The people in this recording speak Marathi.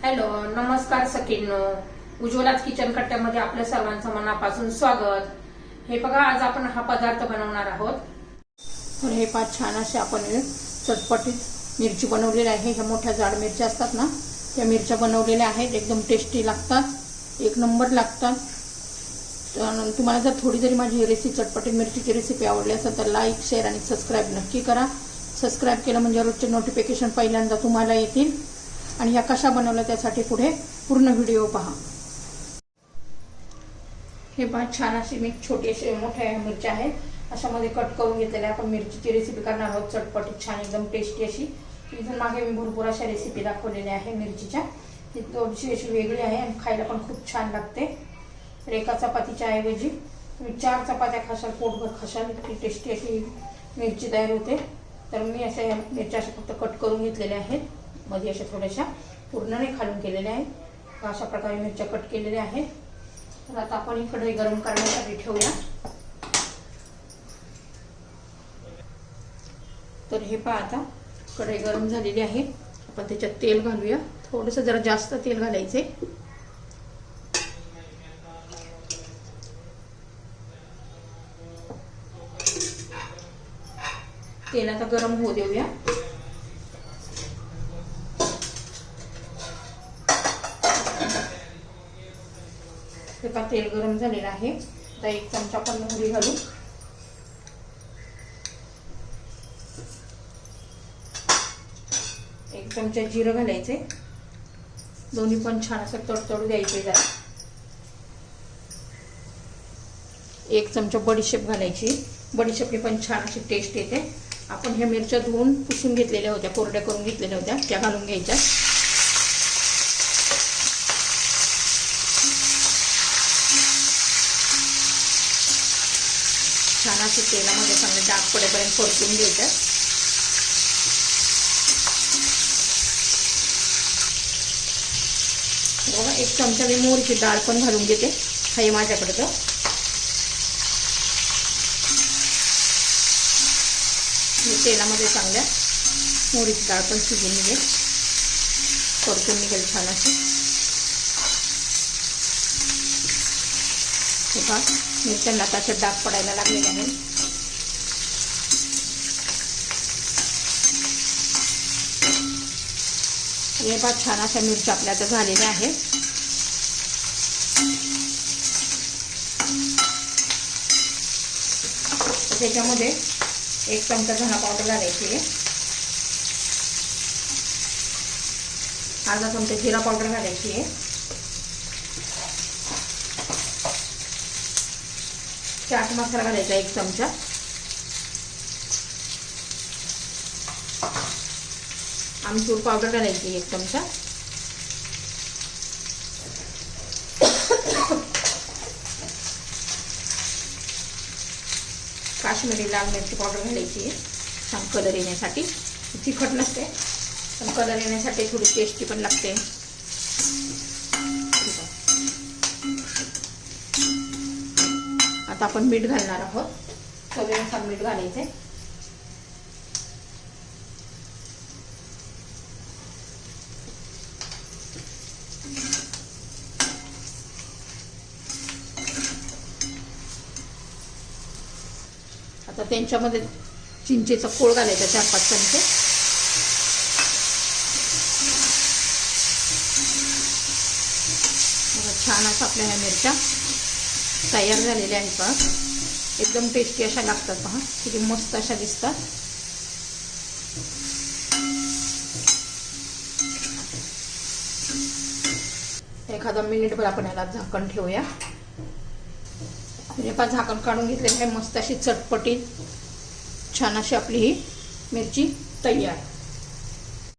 हॅलो, नमस्कार सखींनो. उज्ज्वलाच किचन कट्ट्यामध्ये आपल्या सर्वांचं मनापासून स्वागत. हे बघा, आज आपण हा पदार्थ बनवणार आहोत. तर हे पाच छान असे आपण चटपटीत मिरची बनवलेली आहे. ह्या मोठ्या जाड मिरच्या असतात ना, त्या मिरच्या बनवलेल्या आहेत. एकदम टेस्टी लागतात, एक नंबर लागतात. तर तुम्हाला जर थोडी जरी माझी रेसिपी चटपटीत मिरचीची रेसिपी आवडली असेल तर लाईक, शेअर आणि सबस्क्राईब नक्की करा. सबस्क्राईब केलं म्हणजे रोजचे नोटिफिकेशन पहिल्यांदा तुम्हाला येतील. आणि ह्या कशा बनवल्या त्यासाठी पुढे पूर्ण व्हिडिओ पहा. हे पाच छान अशी मी छोटी अशी मोठ्या मिरच्या आहेत, अशामध्ये कट करून घेतलेल्या. आपण मिरचीची रेसिपी करणार आहोत, चटपटीत छान एकदम टेस्टी अशी. इथून मागे मी भरपूर अशा रेसिपी दाखवलेल्या आहे मिरचीच्या. ती थोडीशी अशी वेगळी आहे आणि खायला पण खूप छान लागते. तर एका चपातीच्या ऐवजी तुम्ही 4 चपात्या खाशाल, पोटभर खाशाल, इतकी टेस्टी अशी मिरची तयार होते. तर मी अशा मिरच्या अशा फक्त कट करून घेतलेल्या आहेत, मध्ये अशा थोड्याशा, पूर्ण नाही खालून केलेल्या आहेत. अशा प्रकारे मिरच्या कट केलेल्या आहेत. तर आता आपण ही कढई गरम करण्यासाठी ठेवूया. तर हे पहा, आता कढई गरम झालेली आहे. आपण त्याच्यात तेल घालूया. थोडंसं जरा जास्त तेल घालायचे. तेल आता गरम होऊ देऊया. आता तेल गरम झालेलं आहे. आता 1 चमचा आपण मोहरी घालू. एक चमचा जिरं घालायचे. दोन्ही पण छान असं तडतडू द्यायचे जरा. 1 चमचा बडीशेप घालायची. बडीशेपने पण छान अशी टेस्ट येते. आपण ह्या मिरच्या धुवून पुसून घेतलेल्या होत्या, कोरड्या करून घेतलेल्या होत्या, त्या घालून घ्यायच्या. छान असे तेलामध्ये चांगले डाग पडेपर्यंत परतून घ्यायचं. बघा, 1 चमचा मी मोहरीची डाळ पण घालून घेते. आहे माझ्याकडे. तर तेलामध्ये चांगल्या मोहरीची डाळ पण शिजून निघेल, परतून निघेल छान अशी. बघा, मिरच्यांना त्याचे डाग पडायला लागलेले आहेत. हे बघा, छान अशा मिरच्या आपल्या आता झालेल्या आहेत. त्याच्यामध्ये 1 चमचा धना पावडर घालायची आहे. अर्धा चमचा जिरा पावडर घालायची आहे. चाट मसाला घालायचा 1 चमचा. आमचूर पावडर घालायची 1 चमचा. काश्मीरी लाल मिरची पावडर घालायची आहे, छान कलर येण्यासाठी. तिखट नसते पण कलर येण्यासाठी थोडी टेस्टी पण लागते. आता आपण मीठ घालणार आहोत. चवीनुसार मीठ घालायचे. आता त्यांच्यामध्ये चिंचेचा कोळ घालायचा 4-5 चमचे. छान असं आपल्या ह्या मिरच्या तयार झालेल्या आहेत. पहा, एकदम टेस्टी अशा लागतात. पहा किती मस्त अशा दिसतात. एखादा मिनिटभर आपण याला झाकण ठेवूया. म्हणजे झाकण काढून घेतलेलं आहे. मस्त अशी चटपटीत छान अशी आपली ही मिरची तयार.